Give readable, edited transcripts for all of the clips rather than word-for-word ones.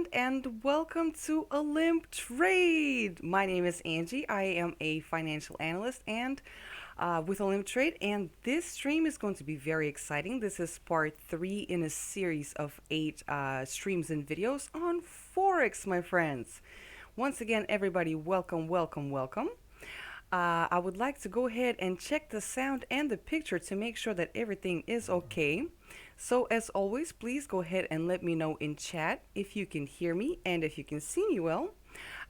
everyone, and welcome to Olymp Trade. My name is Angie. I am a financial analyst and with Olymp Trade, and this stream is going to be very exciting. This is part three in a series of eight streams and videos on Forex, my friends. Once again, everybody, welcome, welcome, welcome. I would like to go ahead and check the sound and the picture to make sure that everything is okay. So as always, please go ahead and let me know in chat if you can hear me and if you can see me well.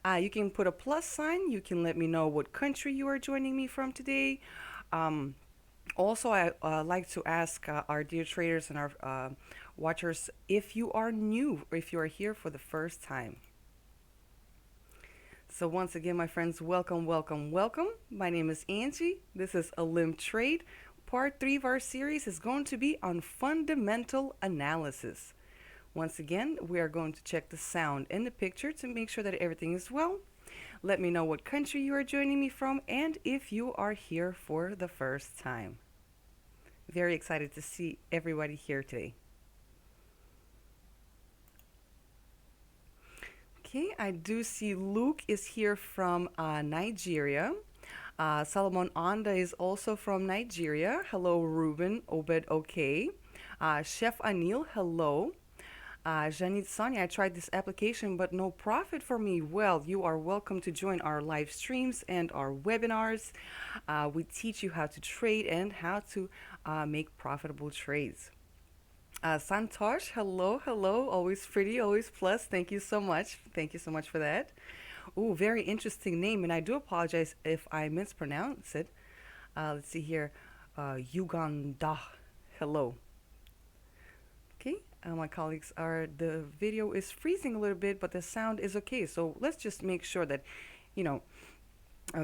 You can put a plus sign. You can let me know what country you are joining me from today. Um, Also, I like to ask our dear traders and our watchers if you are new or if you are here for the first time. So once again, my friends, welcome, welcome, welcome. My name is Angie. This is Olymp Trade. Part 3 of our series is going to be on fundamental analysis. Once again, we are going to check the sound and the picture to make sure that everything is well. Let me know what country you are joining me from and if you are here for the first time. Very excited to see everybody here today. Okay, I do see Luke is here from Nigeria. Solomon Anda is also from Nigeria. Hello, Ruben, Obed, okay. Chef Anil, hello. Janit Sonia, I tried this application, but no profit for me. Well, you are welcome to join our live streams and our webinars. We teach you how to trade and how to make profitable trades. Santosh, hello, hello. Always pretty, always plus. Thank you so much. Thank you so much for that. Ooh, very interesting name, and I do apologize if I mispronounce it. Let's see here. Uganda. Hello. Okay, my colleagues are, the video is freezing a little bit, but the sound is okay. So let's just make sure that, you know,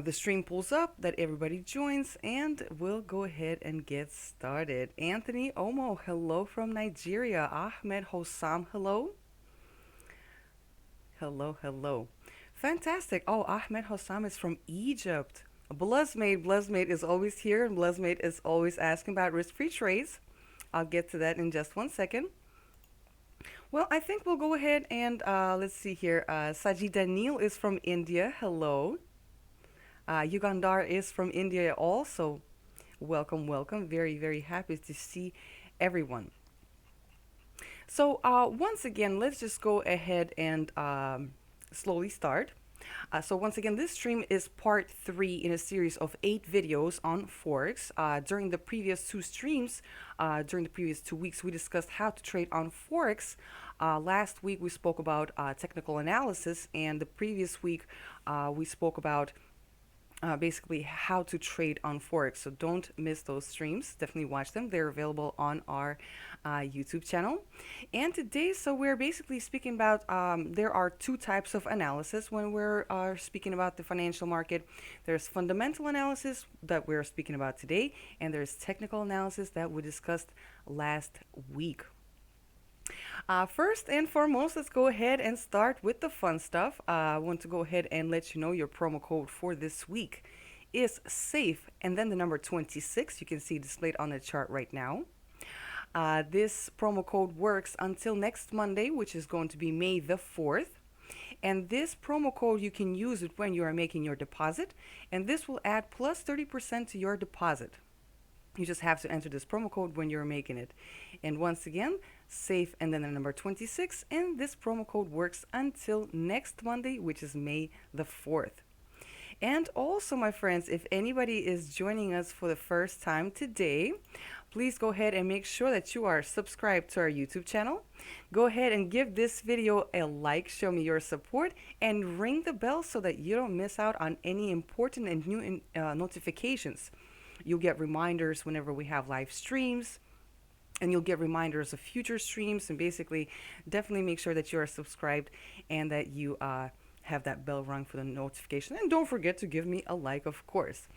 the stream pulls up, that everybody joins, and we'll go ahead and get started. Anthony Omo, hello from Nigeria. Ahmed Hossam, hello. Hello, hello. Fantastic. Oh, Ahmed Hossam is from Egypt. Bluzmate is always here, and Bluzmate is always asking about risk-free trades. I'll get to that in just one second. Well, I think we'll go ahead and let's see here. Sajid Daniel is from India. Hello. Ugandar is from India also. Welcome, welcome. Very, very happy to see everyone. So once again, let's just go ahead and slowly start. So once again, this stream is part 3 in a series of 8 videos on Forex. During the previous 2 streams, during the previous 2 weeks, we discussed how to trade on Forex. Last week, we spoke about technical analysis, and the previous week, we spoke about basically how to trade on Forex. So don't miss those streams. Definitely watch them. They're available on our YouTube channel. And today, so we're basically speaking about, there are 2 types of analysis when we're speaking about the financial market. There's fundamental analysis that we're speaking about today, and there's technical analysis that we discussed last week. First and foremost, let's go ahead and start with the fun stuff. I want to go ahead and let you know your promo code for this week is SAFE and then the number 26. You can see displayed on the chart right now. This promo code works until next Monday, which is going to be May the 4th. And this promo code, you can use it when you are making your deposit, and this will add plus 30% to your deposit. You just have to enter this promo code when you're making it. And once again, SAFE and then the number 26, and this promo code works until next Monday, which is May the 4th. And also, my friends, if anybody is joining us for the first time today, please go ahead and make sure that you are subscribed to our YouTube channel. Go ahead and give this video a like, show me your support, and ring the bell so that you don't miss out on any important and new notifications. You'll get reminders whenever we have live streams, and you'll get reminders of future streams. And basically, definitely make sure that you are subscribed and that you have that bell rung for the notification. And don't forget to give me a like, of course.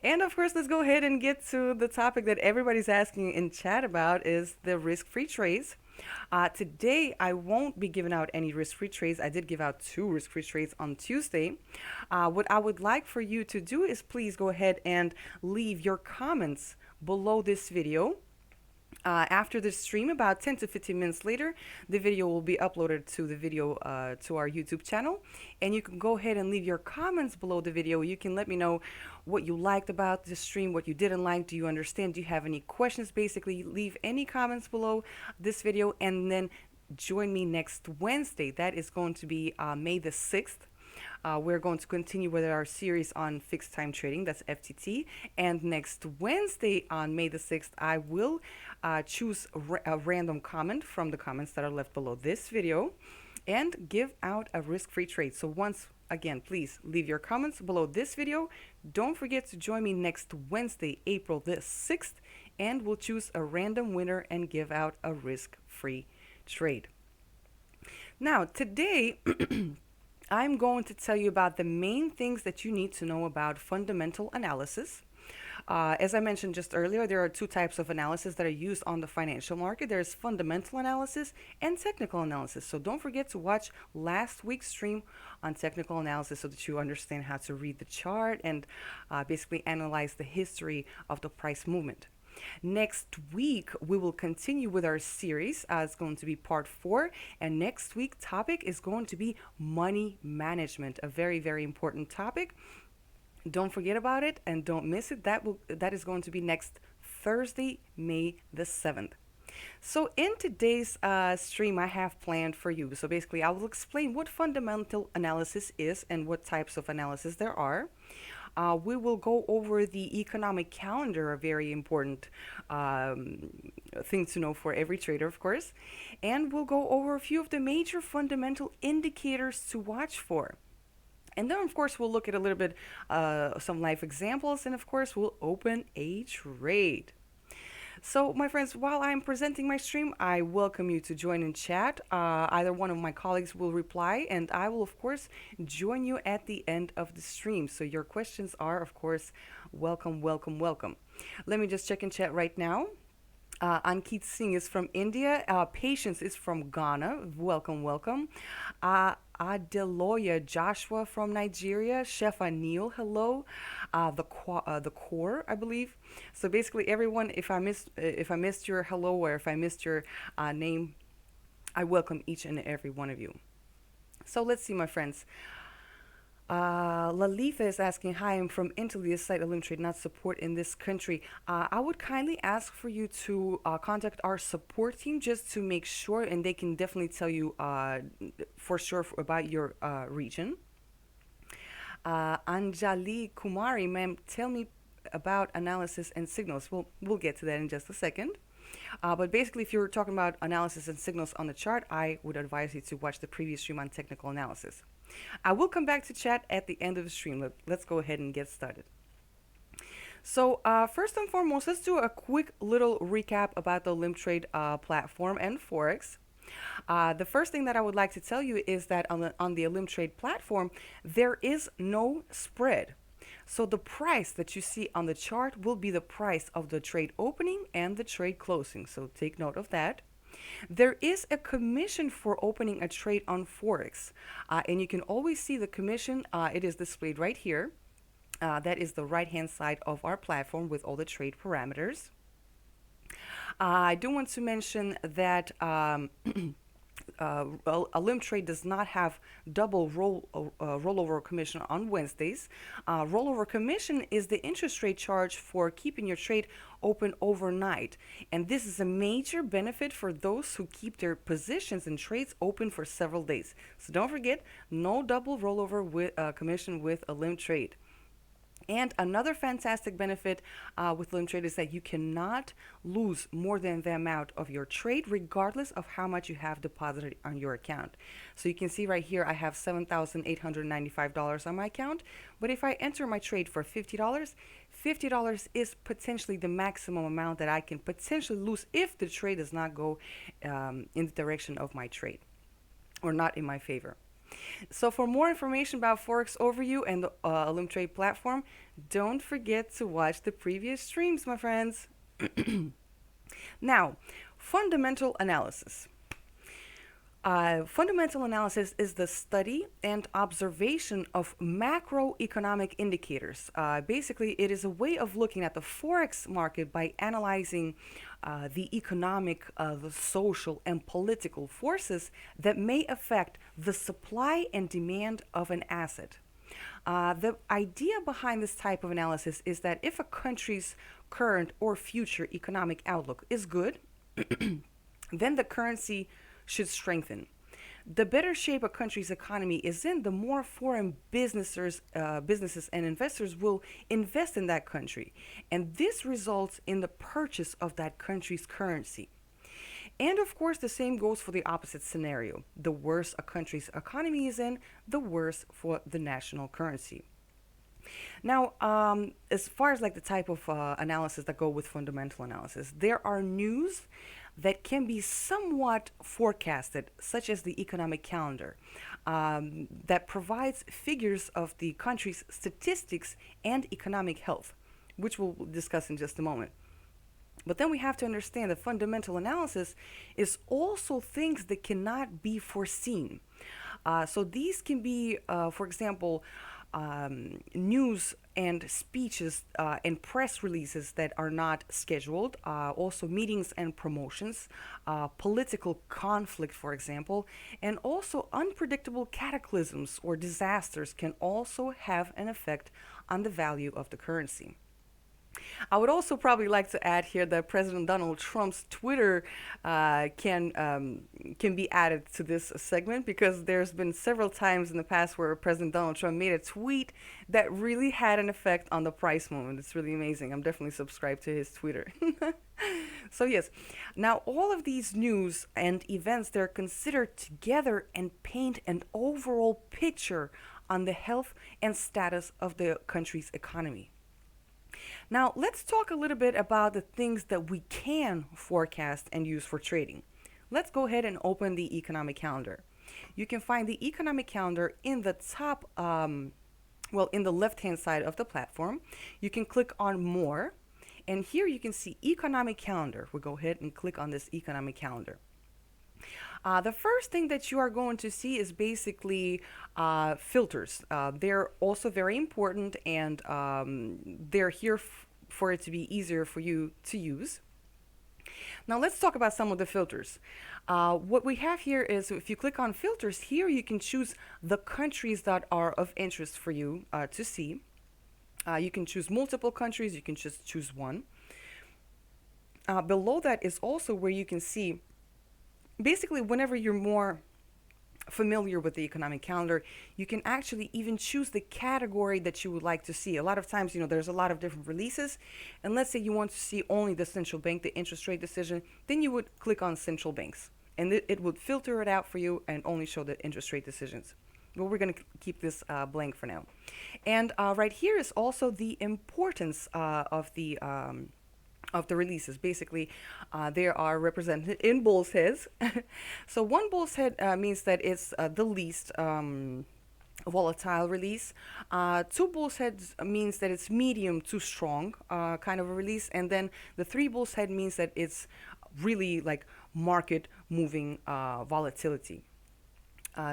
And of course, let's go ahead and get to the topic that everybody's asking in chat about, is the risk-free trades. Today, I won't be giving out any risk-free trades. I did give out 2 risk-free trades on Tuesday. What I would like for you to do is please go ahead and leave your comments below this video. After the stream, about 10 to 15 minutes later, the video will be uploaded to the video to our YouTube channel, and you can go ahead and leave your comments below the video. You can let me know what you liked about the stream, what you didn't like. Do you understand? Do you have any questions? Basically, leave any comments below this video, and then join me next Wednesday. That is going to be May the 6th. We're going to continue with our series on fixed time trading, that's FTT. And next Wednesday on May the 6th, I will choose a random comment from the comments that are left below this video and give out a risk-free trade. So once again, please leave your comments below this video. Don't forget to join me next Wednesday, April the 6th, and we'll choose a random winner and give out a risk-free trade. Now, today, I'm going to tell you about the main things that you need to know about fundamental analysis. As I mentioned just earlier, there are two types of analysis that are used on the financial market. There's fundamental analysis and technical analysis. So don't forget to watch last week's stream on technical analysis so that you understand how to read the chart and basically analyze the history of the price movement. Next week, we will continue with our series. It's going to be part 4. And next week's topic is going to be money management, a very, very important topic. Don't forget about it and don't miss it. That is going to be next Thursday, May the 7th. So in today's stream, I have planned for you. So basically, I will explain what fundamental analysis is and what types of analysis there are. We will go over the economic calendar, a very important thing to know for every trader, of course. And we'll go over a few of the major fundamental indicators to watch for. And then, of course, we'll look at a little bit some live examples. And, of course, we'll open a trade. So, my friends, while I'm presenting my stream, I welcome you to join in chat. Either one of my colleagues will reply, and I will, of course, join you at the end of the stream. So your questions are, of course, welcome, welcome, welcome. Let me just check in chat right now. Ankit Singh is from India. Patience is from Ghana. Welcome, welcome. Adeloya Joshua from Nigeria. Chef Anil, hello. The core, I believe. So basically, everyone, if I missed your hello or if I missed your name, I welcome each and every one of you. So let's see, my friends. Lalitha is asking, hi, I'm from Italy. This site Olymp Trade not support in this country. I would kindly ask for you to contact our support team just to make sure, and they can definitely tell you for sure about your region. Anjali Kumari, ma'am, tell me about analysis and signals. We'll get to that in just a second. But basically, if you're talking about analysis and signals on the chart, I would advise you to watch the previous stream on technical analysis. I will come back to chat at the end of the stream. Let's go ahead and get started. So first and foremost, let's do a quick little recap about the Olymp Trade platform and Forex. The first thing that I would like to tell you is that on the Olymp Trade platform, there is no spread. So the price that you see on the chart will be the price of the trade opening and the trade closing. So take note of that. There is a commission for opening a trade on Forex, and you can always see the commission. It is displayed right here. That is the right-hand side of our platform with all the trade parameters. I do want to mention that Olymp Trade does not have double rollover commission on Wednesdays. Rollover commission is the interest rate charge for keeping your trade open overnight. And this is a major benefit for those who keep their positions and trades open for several days. So don't forget, no double rollover with commission with Olymp Trade. And another fantastic benefit with Olymp Trade is that you cannot lose more than the amount of your trade, regardless of how much you have deposited on your account. So you can see right here, I have $7,895 on my account. But if I enter my trade for $50, $50 is potentially the maximum amount that I can potentially lose if the trade does not go in the direction of my trade or not in my favor. So for more information about Forex Overview and the Olymp Trade platform, don't forget to watch the previous streams, my friends. Now, fundamental analysis. Fundamental analysis is the study and observation of macroeconomic indicators. Basically, it is a way of looking at the forex market by analyzing the economic, the social, and political forces that may affect the supply and demand of an asset. The idea behind this type of analysis is that if a country's current or future economic outlook is good, then the currency should strengthen. The better shape a country's economy is in, the more foreign businesses and investors will invest in that country. And this results in the purchase of that country's currency. And of course, the same goes for the opposite scenario. The worse a country's economy is in, the worse for the national currency. Now, as far as like the type of analysis that go with fundamental analysis, there are news that can be somewhat forecasted, such as the economic calendar, that provides figures of the country's statistics and economic health, which we'll discuss in just a moment. But then we have to understand that fundamental analysis is also things that cannot be foreseen. So these can be, for example, news and speeches and press releases that are not scheduled, also meetings and promotions, political conflict, for example, and also unpredictable cataclysms or disasters can also have an effect on the value of the currency. I would also probably like to add here that President Donald Trump's Twitter can be added to this segment, because there's been several times in the past where President Donald Trump made a tweet that really had an effect on the price movement. It's really amazing. I'm definitely subscribed to his Twitter. So yes, now all of these news and events, they're considered together and paint an overall picture on the health and status of the country's economy. Now, let's talk a little bit about the things that we can forecast and use for trading. Let's go ahead and open the economic calendar. You can find the economic calendar in the top, in the left-hand side of the platform. You can click on More, and here you can see Economic Calendar. We'll go ahead and click on this Economic Calendar. The first thing that you are going to see is basically filters. They're also very important, and they're here for it to be easier for you to use. Now let's talk about some of the filters. What we have here is, if you click on filters, here you can choose the countries that are of interest for you to see. You can choose multiple countries, you can just choose one. Below that is also where you can see, basically, whenever you're more familiar with the economic calendar, you can actually even choose the category that you would like to see. A lot of times, there's a lot of different releases, and let's say you want to see only the central bank, the interest rate decision, then you would click on central banks, and it would filter it out for you and only show the interest rate decisions. But we're going to keep this blank for now. And right here is also the importance of the releases. Basically, they are represented in bull's heads. So one bull's head means that it's the least volatile release. Two bull's heads means that it's medium to strong kind of a release. And then the three bull's head means that it's really like market moving volatility.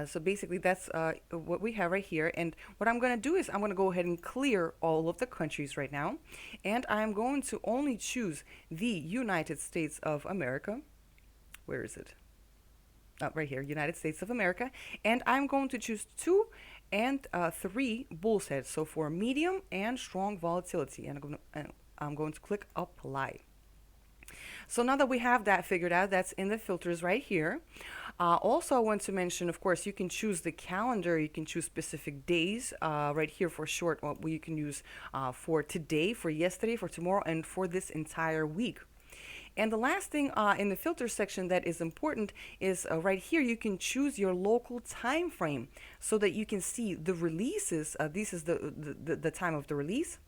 So basically, that's what we have right here. And what I'm going to do is I'm going to go ahead and clear all of the countries right now. And I'm going to only choose the United States of America. Where is it? Right here, United States of America. And I'm going to choose 2 and 3 bull's heads. So for medium and strong volatility. And I'm going to click Apply. So now that we have that figured out, that's in the filters right here. Also, I want to mention, of course, you can choose the calendar. You can choose specific days right here for short. You can use for today, for yesterday, for tomorrow, and for this entire week. And the last thing in the filter section that is important is right here, you can choose your local time frame so that you can see the releases. This is the time of the release.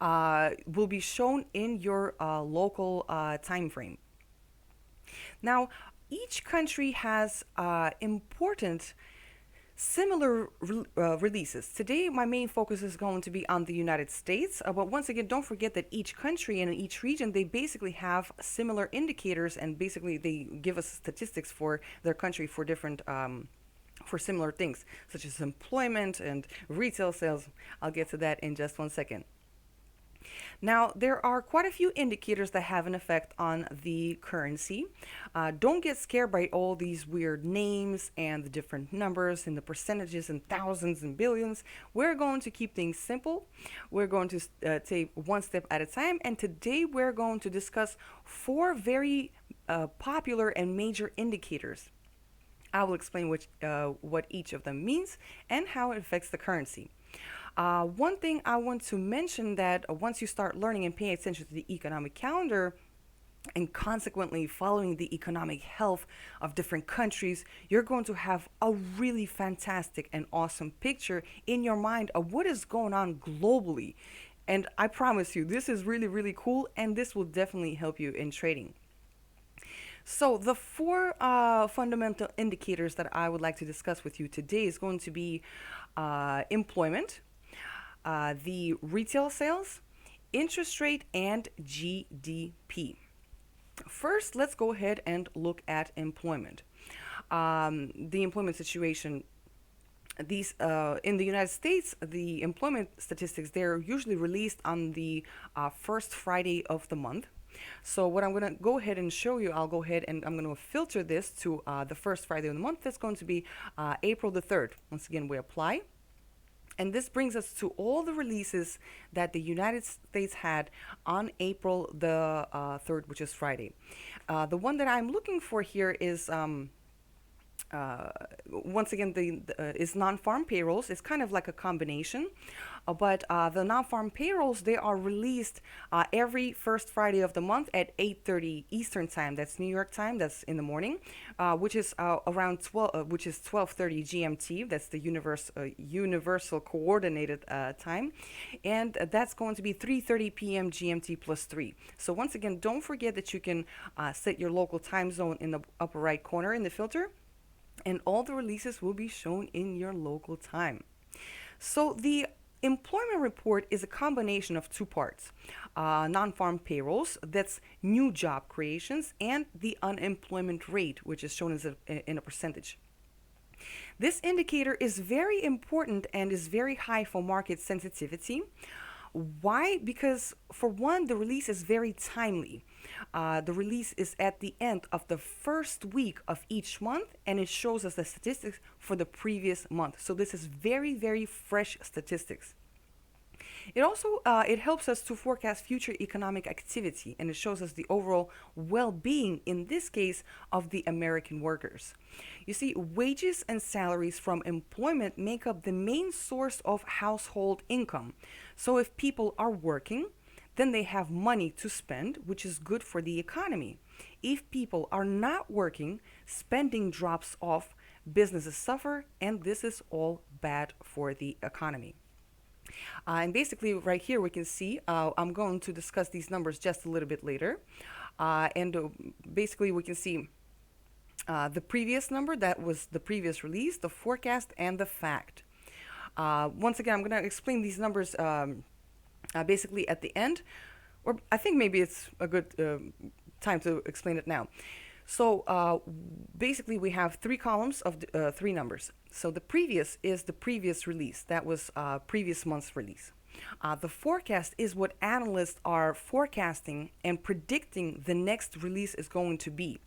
Will be shown in your local time frame. Now, each country has important Similar releases. Today, my main focus is going to be on the United States, but once again, don't forget that each country and in each region, they basically have similar indicators, and basically they give us statistics for their country for different for similar things, such as employment and retail sales. I'll get to that in just one second. Now, there are quite a few indicators that have an effect on the currency. Don't get scared by all these weird names and the different numbers and the percentages and thousands and billions. We're going to keep things simple. We're going to take one step at a time. And today we're going to discuss four very popular and major indicators. I will explain what each of them means and how it affects the currency. One thing I want to mention that once you start learning and paying attention to the economic calendar and consequently following the economic health of different countries, you're going to have a really fantastic and awesome picture in your mind of what is going on globally. And I promise you, this is really, really cool, and this will definitely help you in trading. So, the four fundamental indicators that I would like to discuss with you today is going to be employment, the retail sales, interest rate, and GDP. First, let's go ahead and look at employment. The employment situation. These in the United States, the employment statistics they're usually released on the first Friday of the month. So what I'm going to go ahead and show you, I'll go ahead and I'm going to filter this to the first Friday of the month. That's going to be April the 3rd. Once again, we apply. And this brings us to all the releases that the United States had on April the 3rd, which is Friday. The one that I'm looking for here is uh, once again, the is non-farm payrolls. It's kind of like a combination, but the non-farm payrolls they are released every first Friday of the month at 8:30 Eastern time. That's New York time. That's in the morning, which is around 12, which is 12:30 GMT. That's the universal coordinated time, and that's going to be 3:30 p.m. GMT plus 3. So once again, don't forget that you can set your local time zone in the upper right corner in the filter and all the releases will be shown in your local time. So the employment report is a combination of two parts: non-farm payrolls, that's new job creations, and the unemployment rate, which is shown as in a percentage. This indicator is very important and is very high for market sensitivity. Why? Because, for one, the release is very timely. The release is at the end of the first week of each month, and it shows us the statistics for the previous month. So this is very, very fresh statistics. It also it helps us to forecast future economic activity, and it shows us the overall well-being, in this case, of the American workers. You see, wages and salaries from employment make up the main source of household income. So if people are working, then they have money to spend, which is good for the economy. If people are not working, spending drops off, businesses suffer, and this is all bad for the economy. And basically, right here, we can see I'm going to discuss these numbers just a little bit later. And basically, we can see the previous number, that was the previous release, the forecast, and the fact. Once again, I'm going to explain these numbers basically at the end, or I think maybe it's a good time to explain it now. So basically, we have three columns of three numbers. So the previous is the previous release. That was previous month's release. The forecast is what analysts are forecasting and predicting the next release is going to be.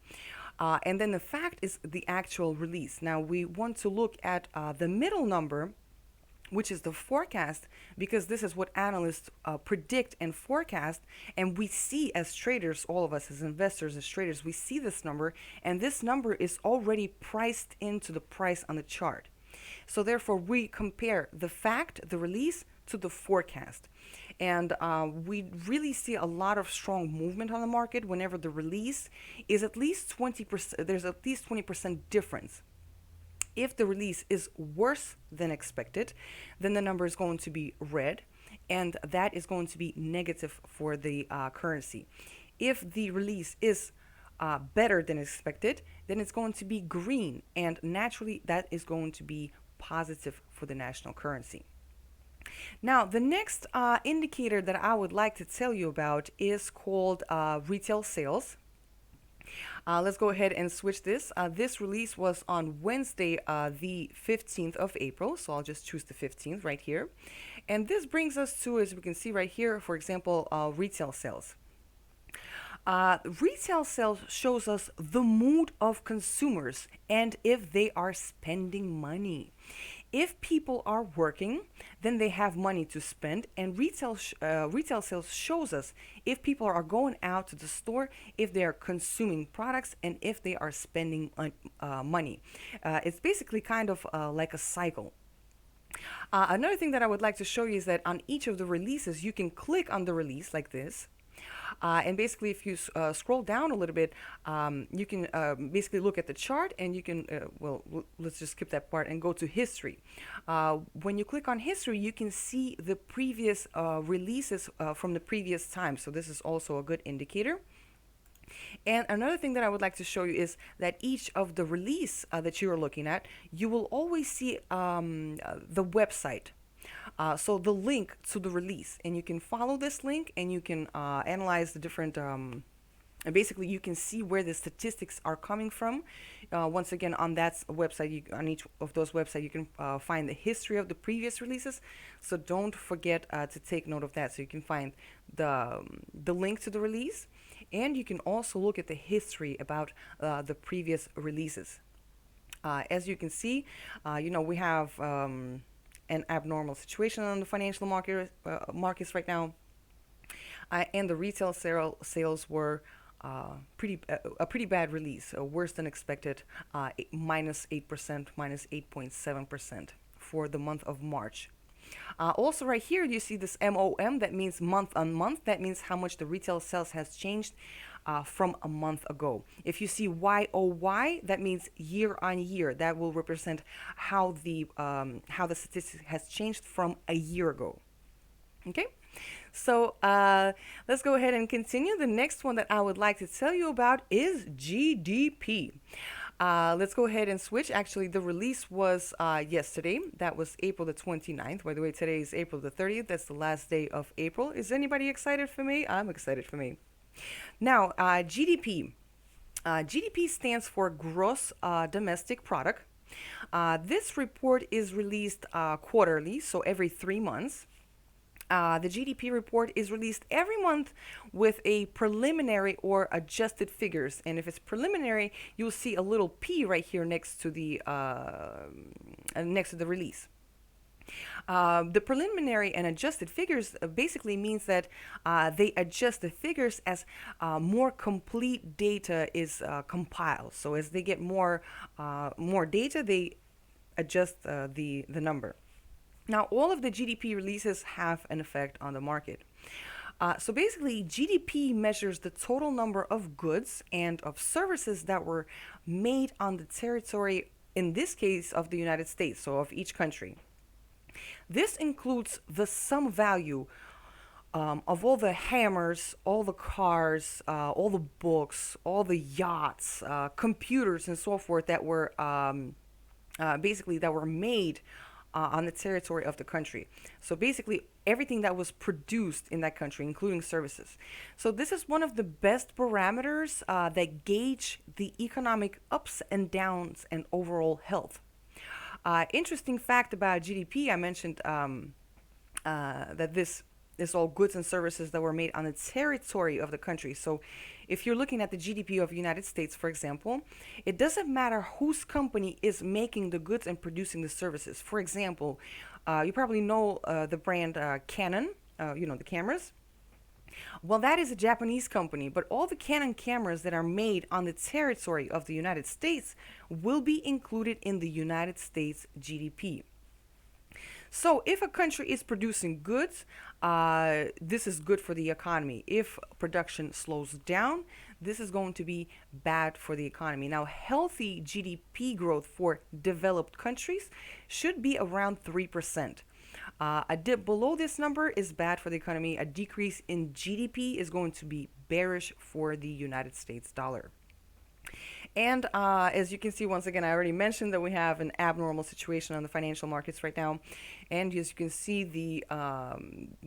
And then the fact is the actual release. Now we want to look at the middle number, which is the forecast, because this is what analysts predict and forecast. And we see as traders, all of us as investors, as traders, we see this number, and this number is already priced into the price on the chart. So therefore, we compare the fact, the release, to the forecast. And we really see a lot of strong movement on the market whenever the release is at least 20%, there's at least 20% difference. If the release is worse than expected, then the number is going to be red, and that is going to be negative for the currency. If the release is better than expected, then it's going to be green, and naturally that is going to be positive for the national currency. Now, the next indicator that I would like to tell you about is called retail sales. Let's go ahead and switch this. This release was on Wednesday, the 15th of April. So I'll just choose the 15th right here. And this brings us to, as we can see right here, for example, retail sales. Retail sales shows us the mood of consumers and if they are spending money. If people are working, then they have money to spend, and retail sales shows us if people are going out to the store, if they are consuming products, and if they are spending money. It's basically kind of like a cycle. Another thing that I would like to show you is that on each of the releases, you can click on the release like this. And basically, if you scroll down a little bit, you can basically look at the chart and you can, let's just skip that part and go to history. When you click on history, you can see the previous releases from the previous time. So this is also a good indicator. And another thing that I would like to show you is that each of the release that you are looking at, you will always see the website. So the link to the release, and you can follow this link and you can analyze the different, and basically you can see where the statistics are coming from. Once again, on that website, on each of those websites, you can find the history of the previous releases. So don't forget to take note of that. So you can find the link to the release, and you can also look at the history about the previous releases. As you can see, we have an abnormal situation on the financial markets right now, and the retail sales were a pretty bad release, worse than expected, minus 8%, minus 8.7% for the month of March. Also right here you see this MOM, that means month on month. That means how much the retail sales has changed from a month ago. If you see YOY, that means year on year. That will represent how the statistic has changed from a year ago. Okay, so let's go ahead and continue. The next one that I would like to tell you about is GDP. Let's go ahead and switch. Actually, the release was yesterday. That was April the 29th. By the way, today is April the 30th. That's the last day of April. Is anybody excited for me? I'm excited for me. Now, GDP. GDP stands for Gross Domestic Product. This report is released quarterly, so every 3 months. The GDP report is released every month with a preliminary or adjusted figures. And if it's preliminary, you'll see a little P right here next to the release. The preliminary and adjusted figures basically means that they adjust the figures as more complete data is compiled. So as they get more data, they adjust the number. Now, all of the GDP releases have an effect on the market. So basically, GDP measures the total number of goods and of services that were made on the territory, in this case, of the United States, so of each country. This includes the sum value of all the hammers, all the cars, all the books, all the yachts, computers, and so forth that were made on the territory of the country. So basically everything that was produced in that country, including services. So this is one of the best parameters that gauge the economic ups and downs and overall health. Interesting fact about GDP, I mentioned that this is all goods and services that were made on the territory of the country. So if you're looking at the GDP of the United States, for example, it doesn't matter whose company is making the goods and producing the services. For example, you probably know the brand Canon, the cameras. Well, that is a Japanese company, but all the Canon cameras that are made on the territory of the United States will be included in the United States GDP. So if a country is producing goods, this is good for the economy. If production slows down, this is going to be bad for the economy. Now, healthy GDP growth for developed countries should be around 3%. A dip below this number is bad for the economy. A decrease in GDP is going to be bearish for the United States dollar. And as you can see, once again, I already mentioned that we have an abnormal situation on the financial markets right now. And as you can see, the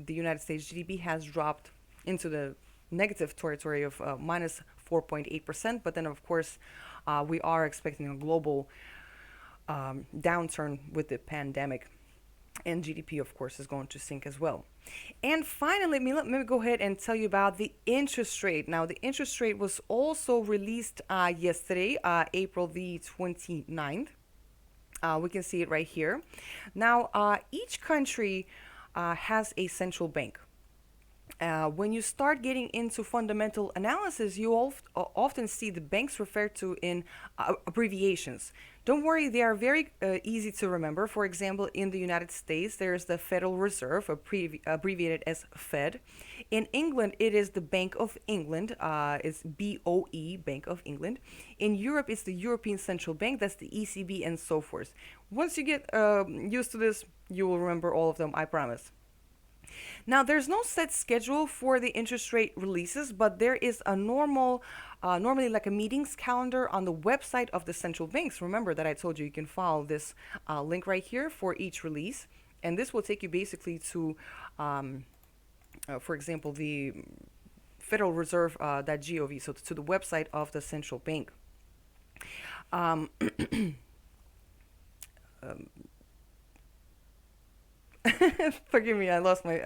United States GDP has dropped into the negative territory of minus 4.8%. But then, of course, we are expecting a global downturn with the pandemic. And GDP, of course, is going to sink as well. And finally, let me go ahead and tell you about the interest rate. Now, the interest rate was also released yesterday, April the 29th. We can see it right here. Now, each country has a central bank. When you start getting into fundamental analysis, you often see the banks referred to in abbreviations. Don't worry, they are very easy to remember. For example, in the United States, there's the Federal Reserve, abbreviated as Fed. In England, it is the Bank of England. It's BOE, Bank of England. In Europe, it's the European Central Bank. That's the ECB and so forth. Once you get used to this, you will remember all of them, I promise. Now, there's no set schedule for the interest rate releases, but there is a normally like a meetings calendar on the website of the central banks. Remember that I told you you can follow this link right here for each release. And this will take you basically to, for example, the Federal Reserve .gov, so to the website of the central bank. Um, um, Forgive me, I lost my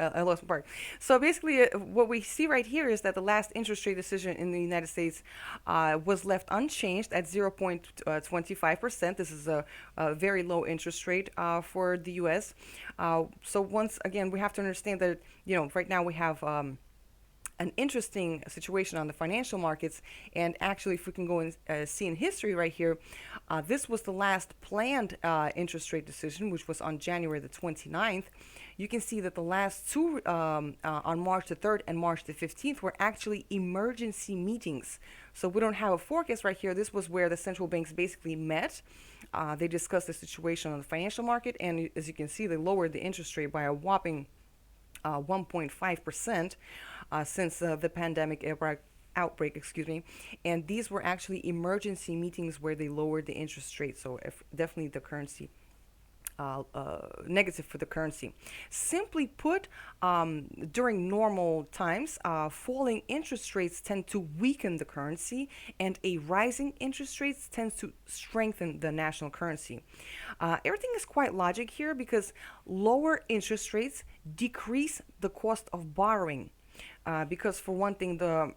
part. So basically, what we see right here is that the last interest rate decision in the United States was left unchanged at 0.25%. This is a very low interest rate for the U.S. So once again, we have to understand that right now we have an interesting situation on the financial markets. And actually, if we can go and see in history right here, this was the last planned interest rate decision, which was on January the 29th. You can see that the last two, on March the 3rd and March the 15th, were actually emergency meetings. So we don't have a forecast right here. This was where the central banks basically met. They discussed the situation on the financial market, and as you can see, they lowered the interest rate by a whopping 1.5% since the pandemic outbreak, excuse me. And these were actually emergency meetings where they lowered the interest rate. So definitely the currency. Negative for the currency. Simply put, during normal times, falling interest rates tend to weaken the currency, and a rising interest rates tends to strengthen the national currency. Everything is quite logic here because lower interest rates decrease the cost of borrowing. Because for one thing, the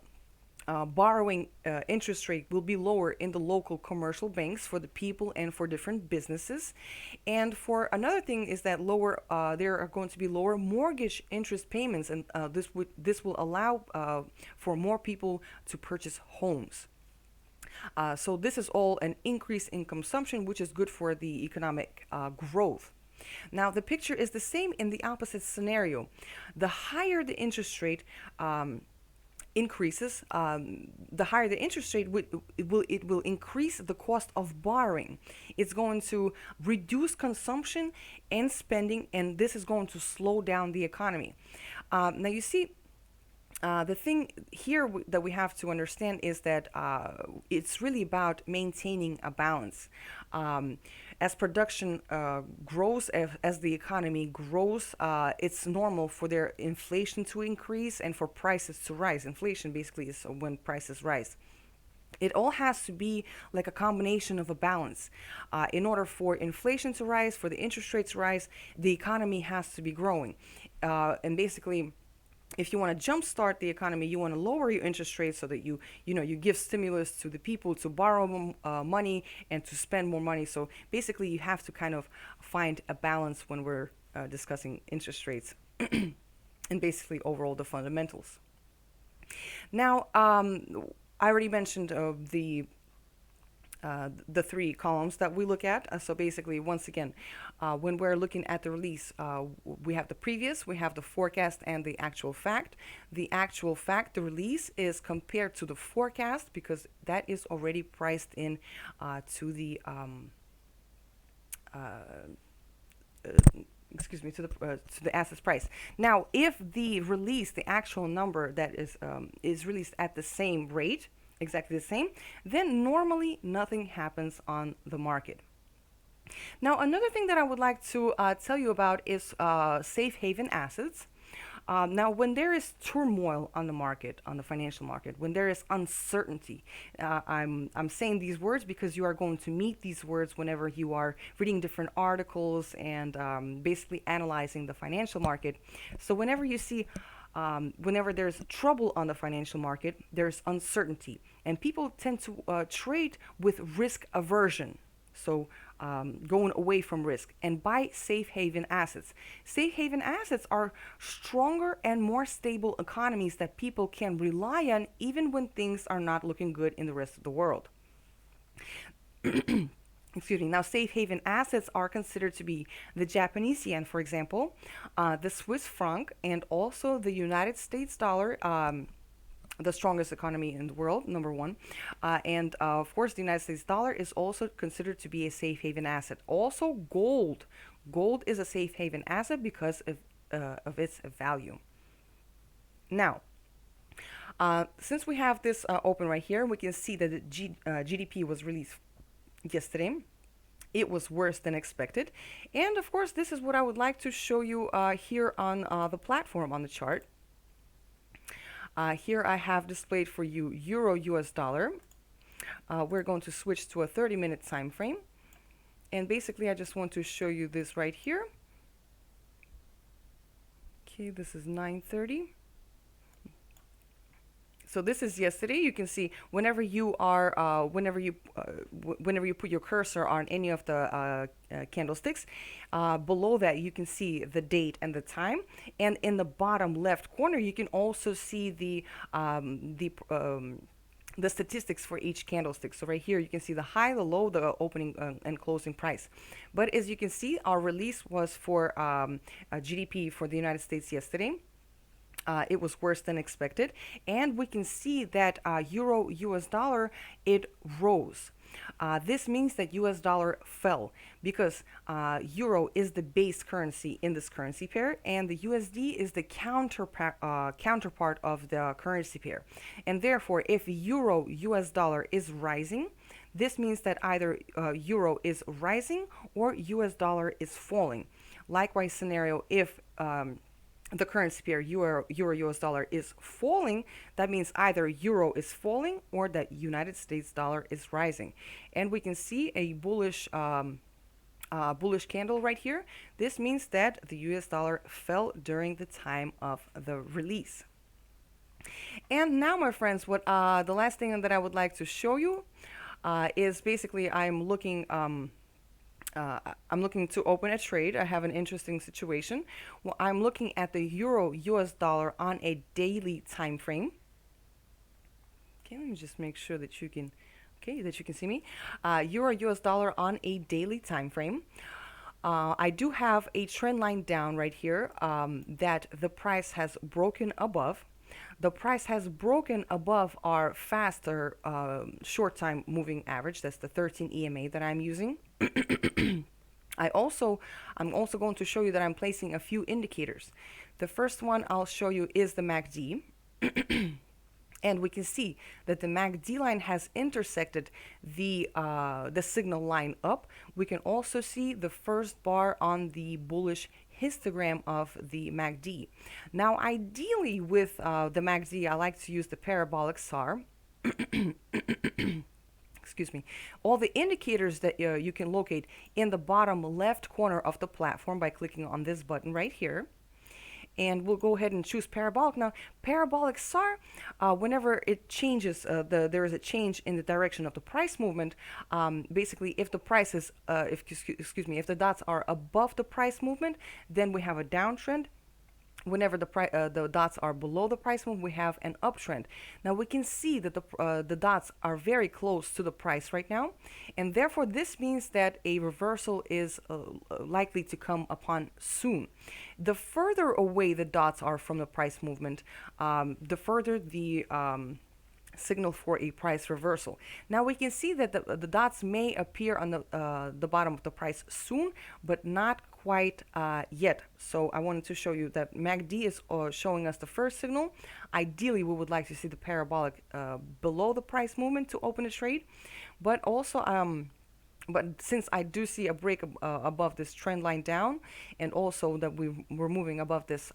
borrowing interest rate will be lower in the local commercial banks for the people and for different businesses. And for another thing is that there are going to be lower mortgage interest payments, and this will allow for more people to purchase homes. So this is all an increase in consumption, which is good for the economic growth. Now, the picture is the same in the opposite scenario. The higher the interest rate, increases, the higher the interest rate, it will increase the cost of borrowing. It's going to reduce consumption and spending, and this is going to slow down the economy. Now you see, the thing here that we have to understand is that it's really about maintaining a balance. As production grows, as the economy grows, it's normal for their inflation to increase and for prices to rise. Inflation basically is when prices rise. It all has to be like a combination of a balance. In order for inflation to rise, for the interest rates to rise, the economy has to be growing. And basically, if you want to jumpstart the economy, you want to lower your interest rates so that you give stimulus to the people to borrow money and to spend more money. So basically, you have to kind of find a balance when we're discussing interest rates and basically overall the fundamentals. Now, I already mentioned the three columns that we look at. So basically, once again, when we're looking at the release, we have the previous, we have the forecast, and the actual fact. The actual fact, the release, is compared to the forecast because that is already priced in excuse me, to the assets price. Now, if the release, the actual number that is released at the same rate, exactly the same, then normally nothing happens on the market. Now, another thing that I would like to tell you about is safe haven assets. Now, when there is turmoil on the market, on the financial market, when there is uncertainty, I'm saying these words because you are going to meet these words whenever you are reading different articles and basically analyzing the financial market. So whenever you see whenever there's trouble on the financial market, there's uncertainty, and people tend to trade with risk aversion. So, going away from risk and buy safe haven assets. Safe haven assets are stronger and more stable economies that people can rely on even when things are not looking good in the rest of the world. Excuse me. Now, safe haven assets are considered to be the Japanese yen, for example, the Swiss franc, and also the United States dollar. The strongest economy in the world, number one. And of course, the United States dollar is also considered to be a safe haven asset. Also, gold. Gold is a safe haven asset because of its value. Now, since we have this open right here, we can see that the GDP was released yesterday. It was worse than expected. And of course, this is what I would like to show you here on the platform on the chart. Here I have displayed for you Euro US dollar. We're going to switch to a 30-minute time frame. And basically, I just want to show you this right here. Okay, this is 9:30. So this is yesterday. You can see whenever you are, whenever you put your cursor on any of the candlesticks, below that you can see the date and the time, and in the bottom left corner you can also see the statistics for each candlestick. So right here you can see the high, the low, the opening and closing price. But as you can see, our release was for GDP for the United States yesterday. It was worse than expected, and we can see that Euro US dollar, it rose. This means that US dollar fell because Euro is the base currency in this currency pair, and the USD is the counterpart of the currency pair. And therefore, if Euro US dollar is rising, this means that either Euro is rising or US dollar is falling. Likewise scenario, if the currency pair Euro US dollar is falling, that means either Euro is falling or that United States dollar is rising. And we can see a bullish candle right here. This means that the US dollar fell during the time of the release. And now, my friends, what the last thing that I would like to show you is basically I'm looking to open a trade. I have an interesting situation. Well, I'm looking at the Euro US dollar on a daily time frame. Okay, let me just make sure that you can, that you can see me. Euro US dollar on a daily time frame. I do have a trend line down right here that the price has broken above. The price has broken above our faster short time moving average. That's the 13 EMA that I'm using. I'm also going to show you that I'm placing a few indicators. The first one I'll show you is the MACD. And we can see that the MACD line has intersected the signal line up. We can also see the first bar on the bullish histogram of the MACD. Now, ideally with the MACD, I like to use the parabolic SAR. Excuse me. All the indicators that you can locate in the bottom left corner of the platform by clicking on this button right here. And we'll go ahead and choose parabolic. Now, parabolic SAR, whenever it changes, there is a change in the direction of the price movement. Basically, if the price is, if the dots are above the price movement, then we have a downtrend. Whenever the dots are below the price movement, we have an uptrend. Now we can see that the dots are very close to the price right now, and therefore this means that a reversal is likely to come upon soon. The further away the dots are from the price movement, the further signal for a price reversal. Now we can see that the dots may appear on the bottom of the price soon, but not quite yet. So I wanted to show you that MACD is showing us the first signal. Ideally, we would like to see the parabolic below the price movement to open a trade, but also but since I do see a break above this trend line down, and also that we're moving above this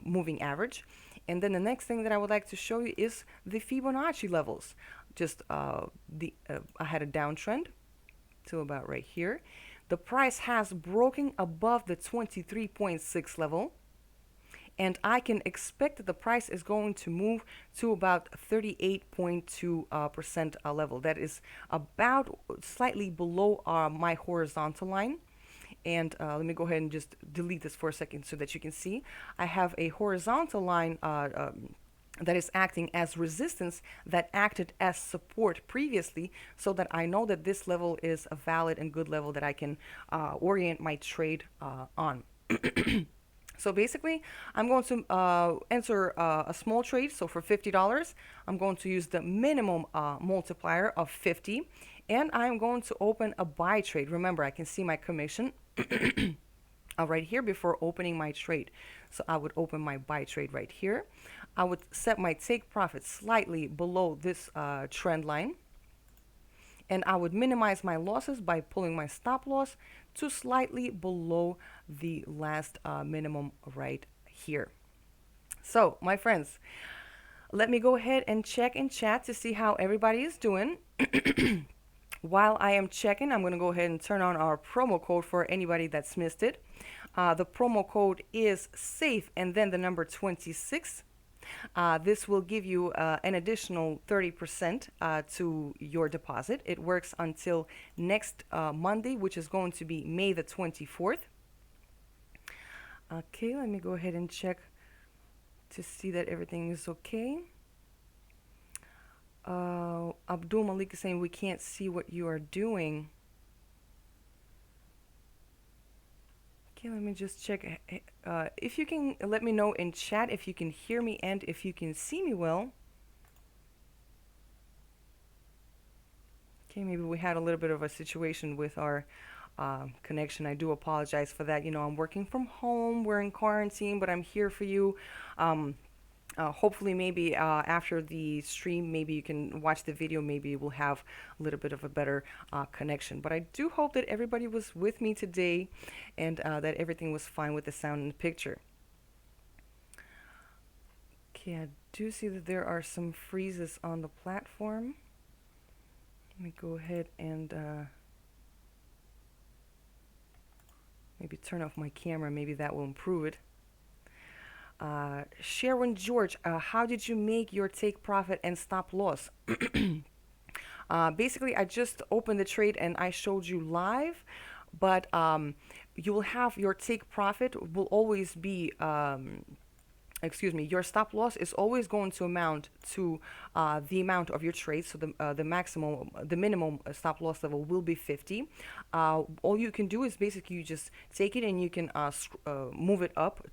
moving average. And then the next thing that I would like to show you is the Fibonacci levels. Just I had a downtrend to about right here. The price has broken above the 23.6 level, and I can expect that the price is going to move to about 38.2% level. That is about slightly below my horizontal line. And let me go ahead and just delete this for a second so that you can see. I have a horizontal line that is acting as resistance that acted as support previously, so that I know that this level is a valid and good level that I can orient my trade on. So basically, I'm going to enter a small trade. So for $50, I'm going to use the minimum multiplier of 50, and I'm going to open a buy trade. Remember, I can see my commission right here before opening my trade. So I would open my buy trade right here. I would set my take profit slightly below this trend line, and I would minimize my losses by pulling my stop loss to slightly below the last minimum right here. So, my friends, let me go ahead and check in chat to see how everybody is doing. While I am checking, I'm going to go ahead and turn on our promo code for anybody that's missed it. The promo code is SAFE and then the number 26. This will give you an additional 30% to your deposit. It works until next Monday, which is going to be May the 24th. Okay, let me go ahead and check to see that everything is okay. Abdul Malik is saying we can't see what you are doing. Okay, let me just check. If you can let me know in chat if you can hear me and if you can see me well. Okay, maybe we had a little bit of a situation with our connection. I do apologize for that. You know, I'm working from home. We're in quarantine, but I'm here for you. Hopefully, maybe after the stream, maybe you can watch the video. Maybe we'll have a little bit of a better connection. But I do hope that everybody was with me today and that everything was fine with the sound and the picture. Okay, I do see that there are some freezes on the platform. Let me go ahead and maybe turn off my camera. Maybe that will improve it. Sharon George, how did you make your take profit and stop loss? Basically, I just opened the trade and I showed you live, but you will have your take profit will always be, excuse me, your stop loss is always going to amount to the amount of your trade. So the minimum stop loss level will be 50. All you can do is basically you just take it and you can move it up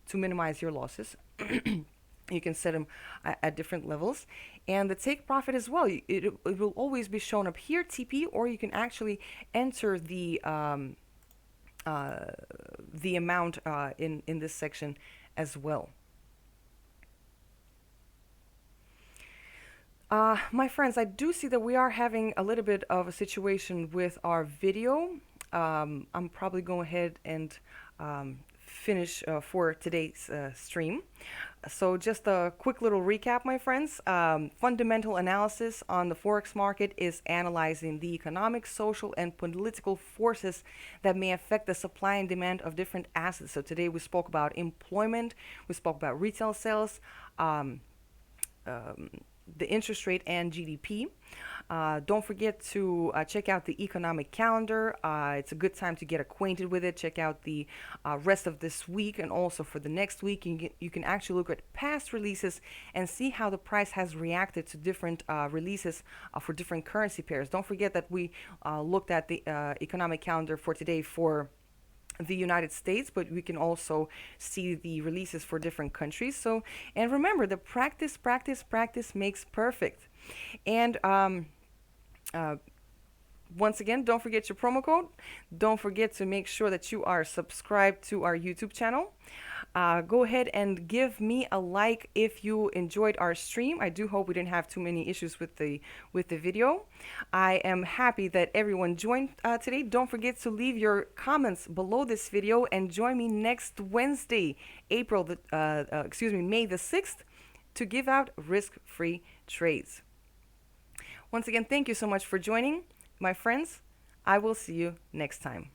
to minimize your losses. You can set them at different levels, and the take profit as well. It will always be shown up here, TP, or you can actually enter the amount in this section as well. My friends, I do see that we are having a little bit of a situation with our video. I'm probably going ahead and finish for today's stream. So just a quick little recap, my friends. Fundamental analysis on the Forex market is analyzing the economic, social, and political forces that may affect the supply and demand of different assets. So today we spoke about employment, we spoke about retail sales, the interest rate, and GDP. Don't forget to check out the economic calendar. It's a good time to get acquainted with it. Check out the rest of this week, and also for the next week, you can actually look at past releases and see how the price has reacted to different releases for different currency pairs. Don't forget that we looked at the economic calendar for today for the United States, but we can also see the releases for different countries. So, and remember, the practice, practice, practice makes perfect. And uh, once again, don't forget your promo code. Don't forget to make sure that you are subscribed to our YouTube channel. Go ahead and give me a like if you enjoyed our stream. I do hope we didn't have too many issues with the video. I am happy that everyone joined today. Don't forget to leave your comments below this video and join me next Wednesday, May the 6th, to give out risk-free trades. Once again, thank you so much for joining, my friends. I will see you next time.